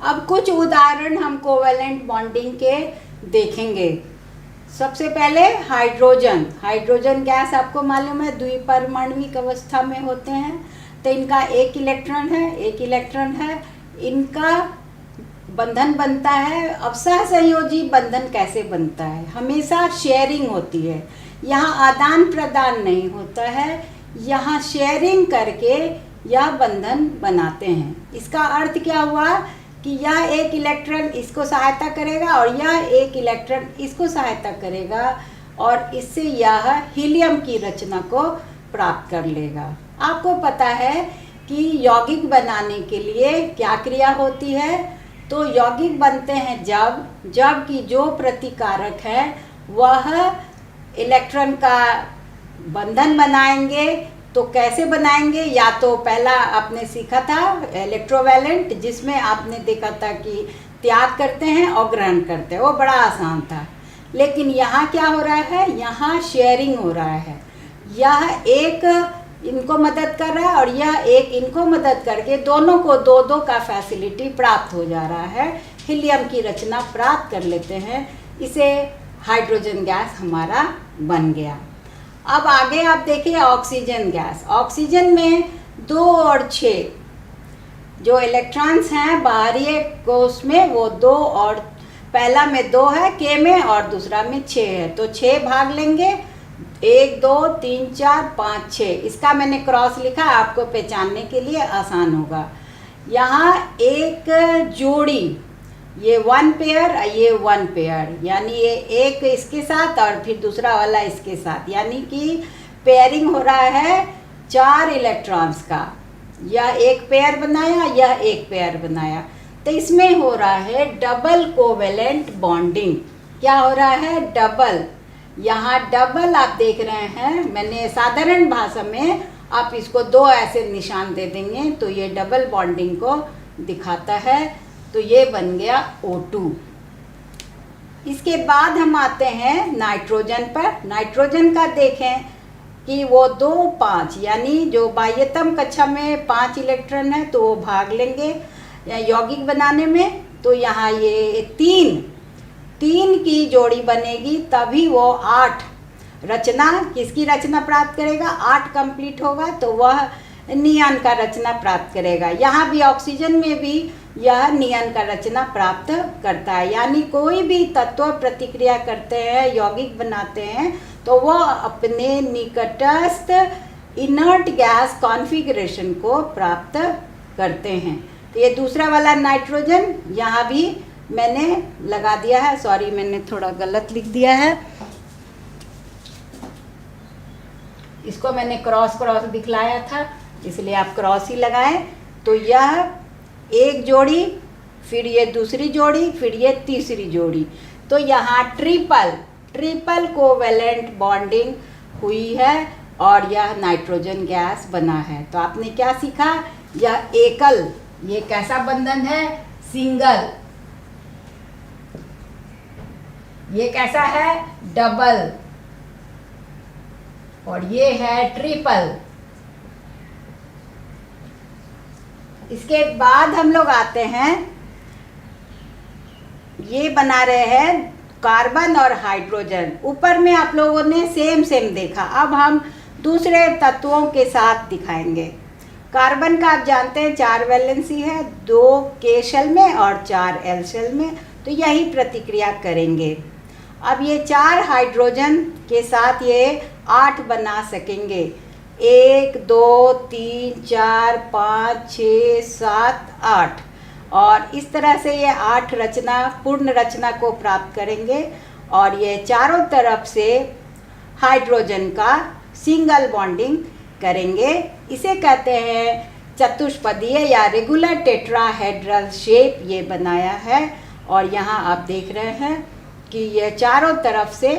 अब कुछ उदाहरण हम कोवेलेंट बॉन्डिंग के देखेंगे। सबसे पहले हाइड्रोजन गैस आपको मालूम है द्विपरमाणविक अवस्था में होते हैं, तो इनका एक इलेक्ट्रॉन है, इनका बंधन बनता है। अब सहसंयोजी बंधन कैसे बनता है? हमेशा शेयरिंग होती है, यहाँ आदान प्रदान नहीं होता है, यहाँ शेयरिंग करके यह बंधन बनाते हैं। इसका अर्थ क्या हुआ कि यह एक इलेक्ट्रॉन इसको सहायता करेगा और यह एक इलेक्ट्रॉन इसको सहायता करेगा और इससे यह हीलियम की रचना को प्राप्त कर लेगा। आपको पता है कि यौगिक बनाने के लिए क्या क्रिया होती है? तो यौगिक बनते हैं जब कि जो प्रतिकारक है वह इलेक्ट्रॉन का बंधन बनाएंगे। तो कैसे बनाएंगे? या तो पहला आपने सीखा था इलेक्ट्रोवैलेंट, जिसमें आपने देखा था कि त्याग करते हैं और ग्रहण करते हैं, वो बड़ा आसान था। लेकिन यहाँ क्या हो रहा है? यहाँ शेयरिंग हो रहा है। यह एक इनको मदद कर रहा है और यह एक इनको मदद करके दोनों को दो दो का फैसिलिटी प्राप्त हो जा रहा है, हीलियम की रचना प्राप्त कर लेते हैं। इसे हाइड्रोजन गैस हमारा बन गया। अब आगे आप देखिए ऑक्सीजन गैस। ऑक्सीजन में 2 और 6 जो इलेक्ट्रॉन्स हैं बाहरी कोश में, वो 2 और पहला में 2 है के में और दूसरा में 6 है, तो 6 भाग लेंगे। 1 2 3 4 5 6, इसका मैंने क्रॉस लिखा आपको पहचानने के लिए आसान होगा। यहाँ एक जोड़ी, ये 1 पेयर, ये 1 पेयर, यानी ये एक इसके साथ और फिर दूसरा वाला इसके साथ, यानी कि पेयरिंग हो रहा है 4 इलेक्ट्रॉन्स का। यह एक पेयर बनाया, यह एक पेयर बनाया, तो इसमें हो रहा है डबल कोवेलेंट बॉन्डिंग। क्या हो रहा है? डबल। यहाँ डबल आप देख रहे हैं, मैंने साधारण भाषा में आप इसको 2 ऐसे निशान दे देंगे तो ये डबल बॉन्डिंग को दिखाता है। तो ये बन गया O2। इसके बाद हम आते हैं नाइट्रोजन पर। नाइट्रोजन का देखें कि वो 2 5, यानी जो बाह्यतम कक्षा में 5 इलेक्ट्रॉन है तो वो भाग लेंगे यौगिक बनाने में। तो यहाँ ये 3 की जोड़ी बनेगी, तभी वो 8 रचना, किसकी रचना प्राप्त करेगा? 8 कंप्लीट होगा तो वह नियॉन का रचना प्राप्त करेगा। यहाँ भी ऑक्सीजन में भी यह नियॉन का रचना प्राप्त करता है। यानी कोई भी तत्व प्रतिक्रिया करते हैं, यौगिक बनाते हैं, तो वह अपने निकटस्थ इनर्ट गैस कॉन्फ़िगरेशन को प्राप्त करते हैं। तो ये दूसरा वाला नाइट्रोजन यहाँ भी मैंने लगा दिया है, सॉरी मैंने थोड़ा गलत लिख दिया है, इसको मैंने क्रॉस दिखलाया था इसलिए आप क्रॉस ही लगाएं। तो यह एक जोड़ी, फिर ये दूसरी जोड़ी, फिर ये तीसरी जोड़ी, तो यहाँ ट्रिपल कोवेलेंट बॉन्डिंग हुई है और यह नाइट्रोजन गैस बना है। तो आपने क्या सीखा? यह एकल, ये कैसा बंधन है? सिंगल। ये कैसा है? डबल। और ये है ट्रिपल। इसके बाद हम लोग आते हैं, ये बना रहे हैं कार्बन और हाइड्रोजन। ऊपर में आप लोगों ने सेम देखा, अब हम दूसरे तत्वों के साथ दिखाएंगे। कार्बन का आप जानते हैं 4 वैलेंसी है, 2 K शेल में और 4 L शेल में, तो यही प्रतिक्रिया करेंगे। अब ये 4 हाइड्रोजन के साथ ये 8 बना सकेंगे। 1 2 3 4 5 6 7 8, और इस तरह से ये 8 रचना, पूर्ण रचना को प्राप्त करेंगे और ये चारों तरफ से हाइड्रोजन का सिंगल बॉन्डिंग करेंगे। इसे कहते हैं चतुष्पदीय या रेगुलर टेट्राहेड्रल शेप ये बनाया है। और यहाँ आप देख रहे हैं कि ये चारों तरफ से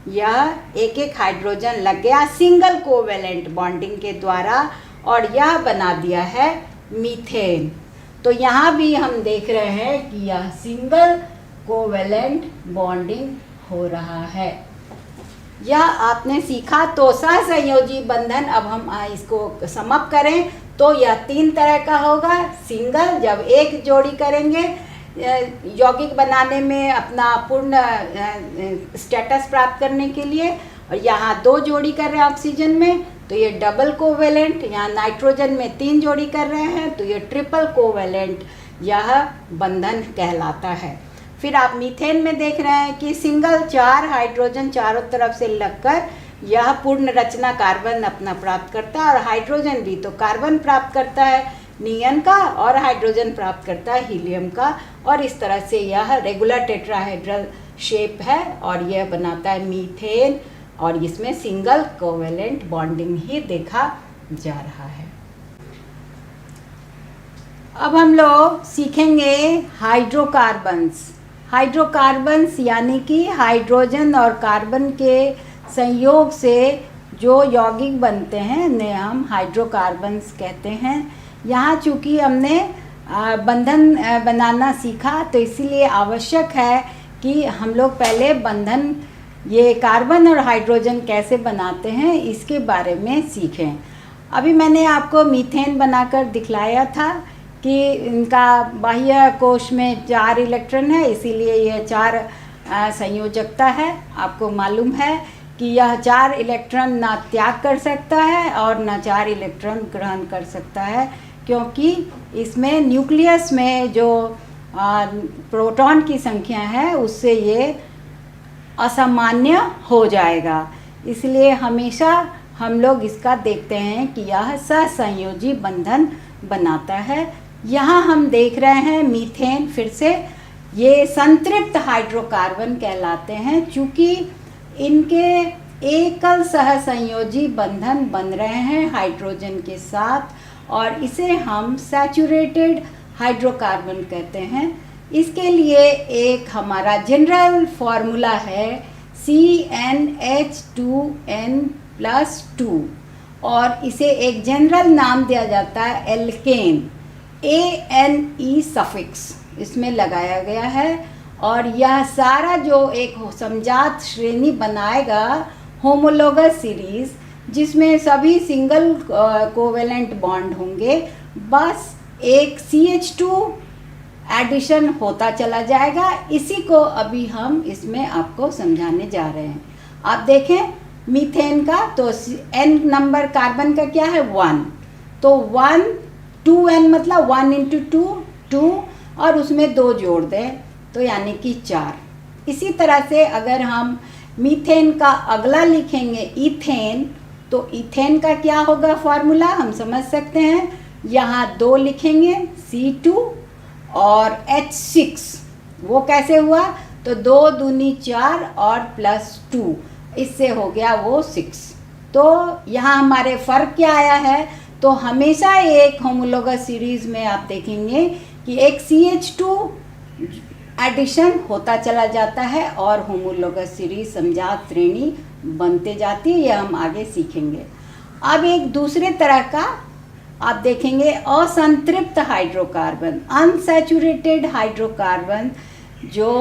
यह एक हाइड्रोजन लग गया सिंगल कोवेलेंट बॉन्डिंग के द्वारा, और यह बना दिया है मीथेन। तो यहाँ भी हम देख रहे हैं कि यह सिंगल कोवेलेंट बॉन्डिंग हो रहा है। यह आपने सीखा। तो सहसंयोजी बंधन, अब हम इसको समाप्त करें तो यह 3 तरह का होगा। सिंगल, जब एक जोड़ी करेंगे यौगिक बनाने में अपना पूर्ण स्टेटस प्राप्त करने के लिए, और यहाँ 2 जोड़ी कर रहे हैं ऑक्सीजन में तो ये डबल कोवेलेंट, यहाँ नाइट्रोजन में 3 जोड़ी कर रहे हैं तो ये ट्रिपल कोवेलेंट यह बंधन कहलाता है। फिर आप मीथेन में देख रहे हैं कि सिंगल 4 हाइड्रोजन चारों तरफ से लगकर यह पूर्ण रचना कार्बन अपना प्राप्त करता है, और हाइड्रोजन भी तो कार्बन प्राप्त करता है नियन का, और हाइड्रोजन प्राप्त करता है हीलियम का, और इस तरह से यह रेगुलर टेट्राहेड्रल शेप है और यह बनाता है मीथेन, और इसमें सिंगल कोवेलेंट बॉन्डिंग ही देखा जा रहा है। अब हम लोग सीखेंगे हाइड्रोकार्बन्स। हाइड्रोकार्बन्स यानी कि हाइड्रोजन और कार्बन के संयोग से जो यौगिक बनते हैं इन्हें हम हाइड्रोकार्बन्स कहते हैं। यहाँ चूँकि हमने बंधन बनाना सीखा तो इसीलिए आवश्यक है कि हम लोग पहले बंधन, ये कार्बन और हाइड्रोजन कैसे बनाते हैं इसके बारे में सीखें। अभी मैंने आपको मीथेन बनाकर दिखलाया था कि इनका बाह्य कोश में 4 इलेक्ट्रॉन है, इसीलिए यह 4 संयोजकता है। आपको मालूम है कि यह 4 इलेक्ट्रॉन ना त्याग कर सकता है और ना 4 इलेक्ट्रॉन ग्रहण कर सकता है, क्योंकि इसमें न्यूक्लियस में जो प्रोटॉन की संख्या है उससे ये असामान्य हो जाएगा। इसलिए हमेशा हम लोग इसका देखते हैं कि यह सहसंयोजी बंधन बनाता है। यहाँ हम देख रहे हैं मीथेन, फिर से ये संतृप्त हाइड्रोकार्बन कहलाते हैं, चूँकि इनके एकल सहसंयोजी बंधन बन रहे हैं हाइड्रोजन के साथ, और इसे हम सैचुरेटेड हाइड्रोकार्बन कहते हैं। इसके लिए एक हमारा जनरल फार्मूला है CnH2n+2, और इसे एक जनरल नाम दिया जाता है एल्केन, ANE सफिक्स इसमें लगाया गया है, और यह सारा जो एक समजात श्रेणी बनाएगा होमोलोगस सीरीज, जिसमें सभी सिंगल कोवेलेंट बॉन्ड होंगे, बस एक CH2 एडिशन होता चला जाएगा। इसी को अभी हम इसमें आपको समझाने जा रहे हैं। आप देखें मीथेन का तो N नंबर कार्बन का क्या है 1, तो 1 2N मतलब 1 × 2 2, और उसमें 2 जोड़ दें तो यानी कि 4। इसी तरह से अगर हम मीथेन का अगला लिखेंगे इथेन, तो इथेन का क्या होगा फार्मूला हम समझ सकते हैं। यहाँ 2 लिखेंगे C2 और H6, वो कैसे हुआ, तो 2 दूनी 4 और +2, इससे हो गया वो 6। तो यहाँ हमारे फ़र्क क्या आया है, तो हमेशा एक होमोलोगस सीरीज़ में आप देखेंगे कि एक CH2 एडिशन होता चला जाता है और होमोलोगस सीरीज समजात श्रेणी बनते जाती है, यह हम आगे सीखेंगे। अब एक दूसरे तरह का आप देखेंगे असंतृप्त हाइड्रोकार्बन, अनसैचुरेटेड हाइड्रोकार्बन जो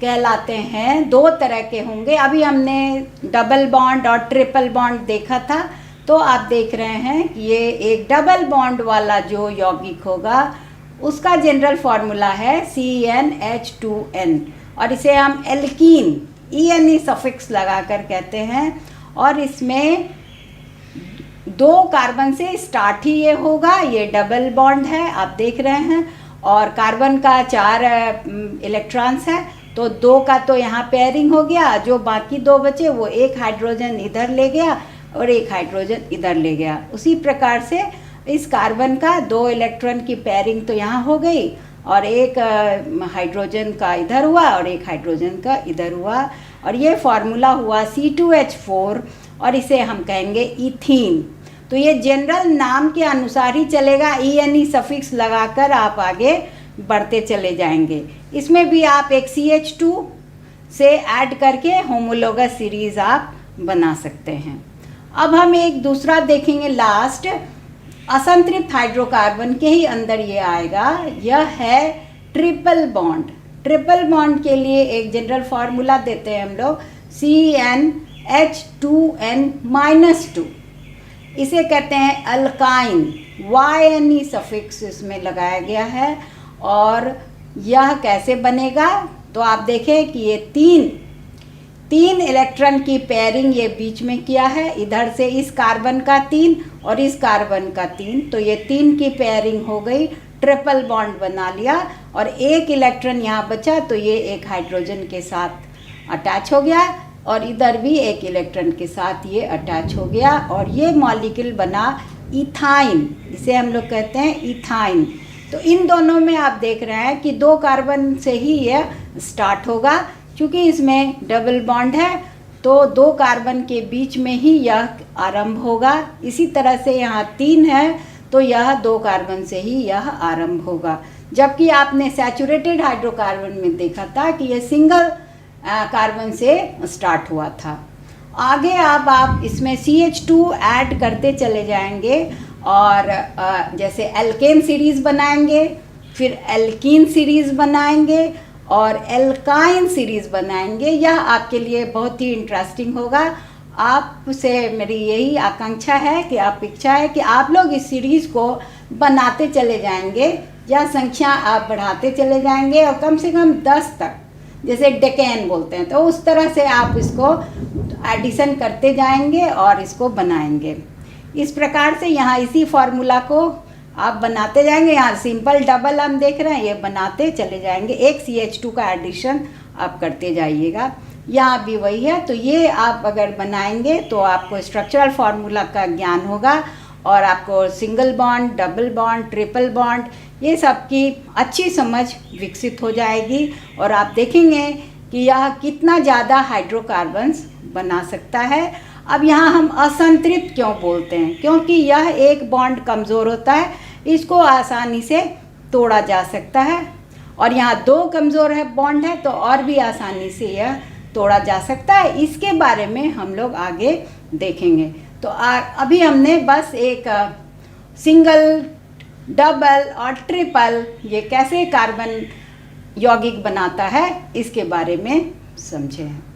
कहलाते हैं, 2 तरह के होंगे। अभी हमने डबल बॉन्ड और ट्रिपल बॉन्ड देखा था, तो आप देख रहे हैं कि ये एक डबल बॉन्ड वाला जो यौगिक होगा उसका जनरल फार्मूला है CnH2n, और इसे हम एल्कीन ENE सफिक्स लगाकर कहते हैं, और इसमें 2 कार्बन से स्टार्ट ही ये होगा। ये डबल बॉन्ड है आप देख रहे हैं, और कार्बन का 4 इलेक्ट्रॉन्स है, तो 2 का तो यहाँ पेयरिंग हो गया, जो बाकी 2 बचे वो एक हाइड्रोजन इधर ले गया और एक हाइड्रोजन इधर ले गया। उसी प्रकार से इस कार्बन का 2 इलेक्ट्रॉन की पेयरिंग तो यहाँ हो गई, और एक हाइड्रोजन का इधर हुआ और एक हाइड्रोजन का इधर हुआ, और ये फार्मूला हुआ C2H4, और इसे हम कहेंगे इथीन। तो ये जनरल नाम के अनुसार ही चलेगा, ENE सफिक्स लगाकर आप आगे बढ़ते चले जाएंगे। इसमें भी आप एक CH2 से ऐड करके होमोलोगस सीरीज आप बना सकते हैं। अब हम एक दूसरा देखेंगे लास्ट, असंतृप्त हाइड्रोकार्बन के ही अंदर ये आएगा, यह है ट्रिपल बॉन्ड। ट्रिपल बॉन्ड के लिए एक जनरल फार्मूला देते हैं हम लोग CnH2n-2, इसे कहते हैं अल्काइन YNE सफिक्स इसमें लगाया गया है। और यह कैसे बनेगा, तो आप देखें कि ये तीन इलेक्ट्रॉन की पेयरिंग ये बीच में किया है, इधर से इस कार्बन का 3 और इस कार्बन का 3, तो ये 3 की पेयरिंग हो गई, ट्रिपल बॉन्ड बना लिया और एक इलेक्ट्रॉन यहाँ बचा, तो ये एक हाइड्रोजन के साथ अटैच हो गया और इधर भी एक इलेक्ट्रॉन के साथ ये अटैच हो गया और ये मॉलिक्यूल बना इथाइन, इसे हम लोग कहते हैं इथाइन। तो इन दोनों में आप देख रहे हैं कि 2 कार्बन से ही यह स्टार्ट होगा, क्योंकि इसमें डबल बॉन्ड है तो 2 कार्बन के बीच में ही यह आरंभ होगा। इसी तरह से यहाँ 3 है तो यह 2 कार्बन से ही यह आरंभ होगा, जबकि आपने सैचुरेटेड हाइड्रोकार्बन में देखा था कि यह सिंगल कार्बन से स्टार्ट हुआ था। आगे अब आप इसमें CH2 ऐड करते चले जाएंगे और जैसे एल्केन सीरीज़ बनाएंगे, फिर एल्कीन सीरीज़ बनाएंगे और एल्काइन सीरीज़ बनाएंगे। यह आपके लिए बहुत ही इंटरेस्टिंग होगा। आपसे मेरी यही आकांक्षा है कि इच्छा है कि आप लोग इस सीरीज़ को बनाते चले जाएंगे, या संख्या आप बढ़ाते चले जाएंगे और कम से कम 10 तक, जैसे डेकेन बोलते हैं, तो उस तरह से आप इसको एडिशन करते जाएंगे और इसको बनाएंगे। इस प्रकार से यहाँ इसी फॉर्मूला को आप बनाते जाएंगे। यहाँ सिंपल डबल हम देख रहे हैं, ये बनाते चले जाएंगे, एक CH2 का एडिशन आप करते जाइएगा। यहाँ भी वही है, तो ये आप अगर बनाएंगे तो आपको स्ट्रक्चरल फार्मूला का ज्ञान होगा और आपको single bond, double bond, triple bond, ये सब की अच्छी समझ विकसित हो जाएगी और आप देखेंगे कि यह कितना ज़्यादा हाइड्रोकार्बन्स बना सकता है। अब यहाँ हम असंतृप्त क्यों बोलते हैं, क्योंकि यह एक बॉन्ड कमज़ोर होता है, इसको आसानी से तोड़ा जा सकता है, और यहाँ 2 कमज़ोर है बॉन्ड है तो और भी आसानी से यह तोड़ा जा सकता है। इसके बारे में हम लोग आगे देखेंगे। तो अभी हमने बस एक सिंगल, डबल और ट्रिपल ये कैसे कार्बन यौगिक बनाता है इसके बारे में समझे हैं।